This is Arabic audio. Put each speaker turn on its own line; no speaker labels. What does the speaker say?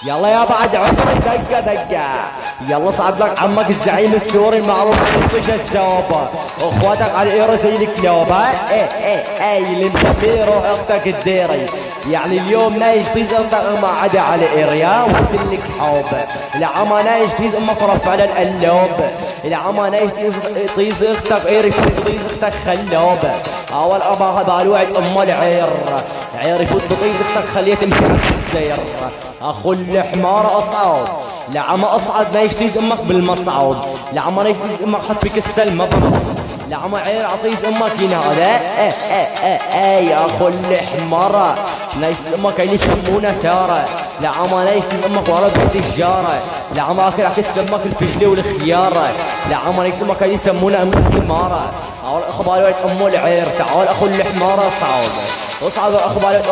يلا يا بعد عمري دقة دقة. يلا صعب لك عمك الزعيم السوري المعروف ينطش الزوبة، اخواتك على الايرو زي الكلوب. اي اللي مسميه روح اختك الديري. يعني اليوم نايش تيز اختك ما عدا على ايريا ودلك حوب. العما نايش تيز امك رفع على القلوب. العما نايش تيز اختك ايري تيز اختك خلوب. اول ابا بالوعد ام العير عير يفوت بطيز اختك خليه تمشي في السير. اخو الحمار اصعد لعما اصعد ما يشتيز امك بالمصعود. لعما يشتيز امك حط بك السلمة بمض. لعما عير عطيز امك ينهض. يا اخو الحمار لا يشتيز امك اللي يسمونه ساره. لعما لا يشتيز امك ورد التجاره. لعما اكل عكس امك الفجلي والخياره. لعما يشتيز امك اللي يسمونه ام الحماره. اول اخبار ام العير تعال اخو الحمار اصعد اصعد اخبار